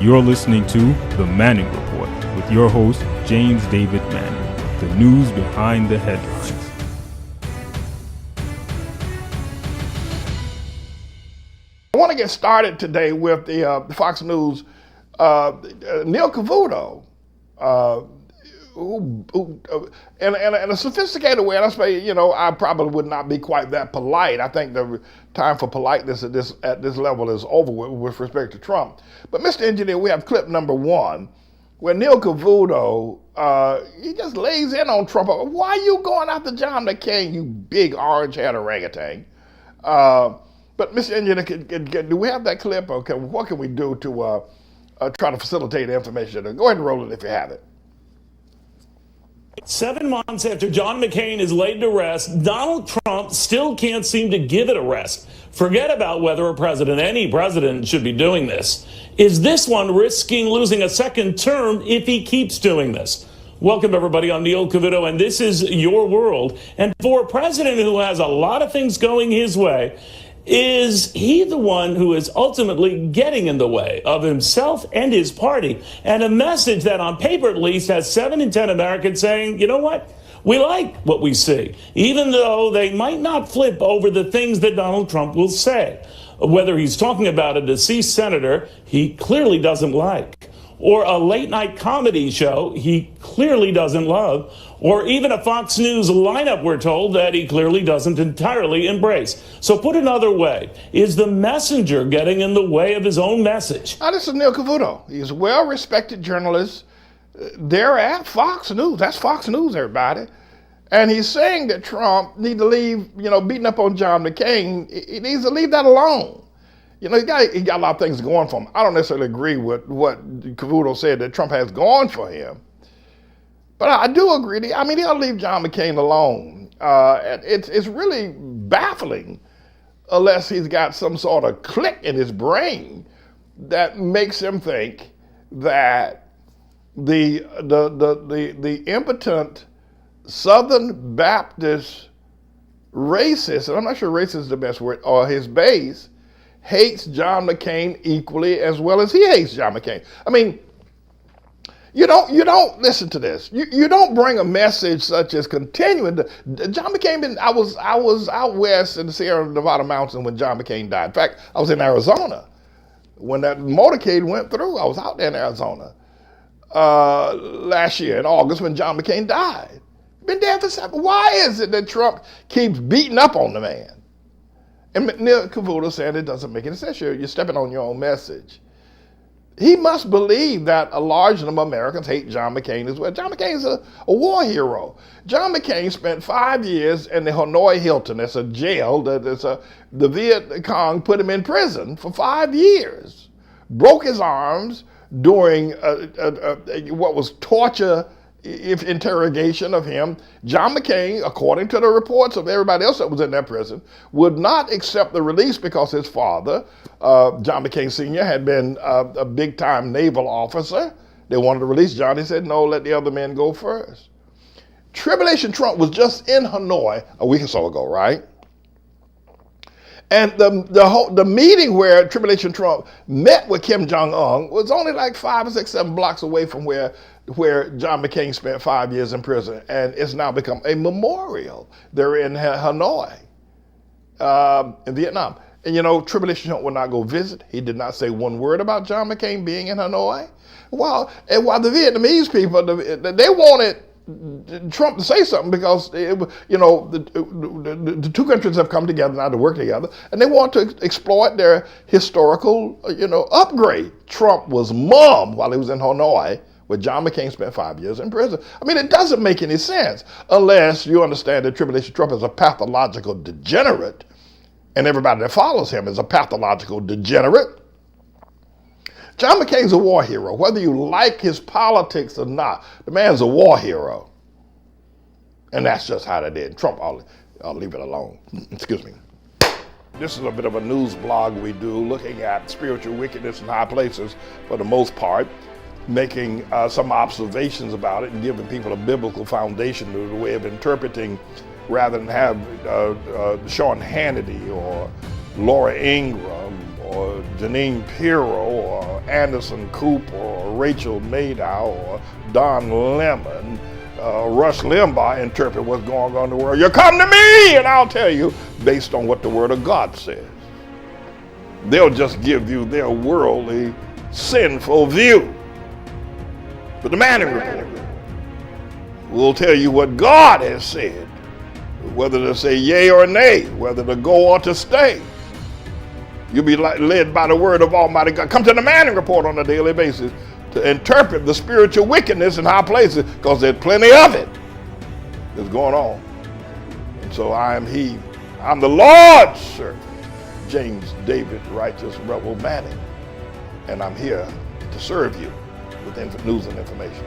You're listening to The Manning Report with your host, James David Manning. The news behind the headlines. I want to get started today with the Fox News, Neil Cavuto, in a sophisticated way. And I say, I probably would not be quite that polite. I think the time for politeness at this level is over with respect to Trump. But Mr. Engineer, we have clip number one, where Neil Cavuto, he just lays in on Trump. Why are you going after John McCain, you big orange-haired orangutan? But Mr. Engineer, do we have that clip? Okay, what can we do to try to facilitate the information? Go ahead and roll it if you have it. 7 months after John McCain is laid to rest, Donald Trump still can't seem to give it a rest. Forget about whether any president should be doing this. Is this one risking losing a second term if he keeps doing this? Welcome, everybody. I'm Neil Cavuto, and this is Your World. And for a president who has a lot of things going his way, is he the one who is ultimately getting in the way of himself and his party? And a message that on paper at least has 7 in 10 Americans saying, you know what? We like what we see, even though they might not flip over the things that Donald Trump will say. Whether he's talking about a deceased senator he clearly doesn't like, or a late night comedy show he clearly doesn't love, or even a Fox News lineup we're told that he clearly doesn't entirely embrace. So put another way, is the messenger getting in the way of his own message? Now, this is Neil Cavuto. He's a well-respected journalist there at Fox News. That's Fox News, everybody. And he's saying that Trump need to leave, beating up on John McCain. He needs to leave that alone. He got a lot of things going for him. I don't necessarily agree with what Cavuto said that Trump has gone for him. But I do agree. He'll leave John McCain alone. It's really baffling unless he's got some sort of click in his brain that makes him think that the impotent Southern Baptist racist, and I'm not sure racist is the best word, or his base, hates John McCain equally as well as he hates John McCain. You don't listen to this. You don't bring a message such as continuing to, John McCain. I was out west in the Sierra Nevada mountains when John McCain died. In fact, I was in Arizona when that motorcade went through. I was out there in Arizona last year in August when John McCain died. Been there for 7. Why is it that Trump keeps beating up on the man? And Neil Cavuto said it doesn't make any sense. You're stepping on your own message. He must believe that a large number of Americans hate John McCain as well. John McCain's a war hero. John McCain spent 5 years in the Hanoi Hilton. It's a jail. The Viet Cong put him in prison for 5 years. Broke his arms during what was torture interrogation of him. John McCain, according to the reports of everybody else that was in that prison, would not accept the release because his father, John McCain Sr., had been a big-time naval officer. They wanted to release John. He said, no, let the other men go first. Tribulation Trump was just in Hanoi a week or so ago, right? And the meeting where Tribulation Trump met with Kim Jong-un was only like 5 or 6, 7 blocks away from where John McCain spent 5 years in prison, and it's now become a memorial. They're in Hanoi, in Vietnam. And Tribulation Trump will not go visit. He did not say one word about John McCain being in Hanoi. While the Vietnamese people, they wanted Trump to say something because the two countries have come together now to work together, and they want to exploit their historical upgrade. Trump was mum while he was in Hanoi, where John McCain spent 5 years in prison. It doesn't make any sense unless you understand that Tribulation Trump is a pathological degenerate, and everybody that follows him is a pathological degenerate. John McCain's a war hero, whether you like his politics or not. The man's a war hero. And that's just how they did. Trump, I'll leave it alone. Excuse me. This is a bit of a news blog we do, looking at spiritual wickedness in high places for the most part, making some observations about it and giving people a biblical foundation to the way of interpreting, rather than have Sean Hannity or Laura Ingraham or Janine Pirro or Anderson Cooper or Rachel Maddow or Don Lemon, Rush Limbaugh interpret what's going on in the world. You come to me and I'll tell you based on what the Word of God says. They'll just give you their worldly, sinful view. But the Manning Report will tell you what God has said, whether to say yea or nay, whether to go or to stay. You'll be led by the word of Almighty God. Come to the Manning Report on a daily basis to interpret the spiritual wickedness in high places, because there's plenty of it that's going on. And so I'm the Lord's servant, James David Righteous Rebel Manning, and I'm here to serve you with news and information.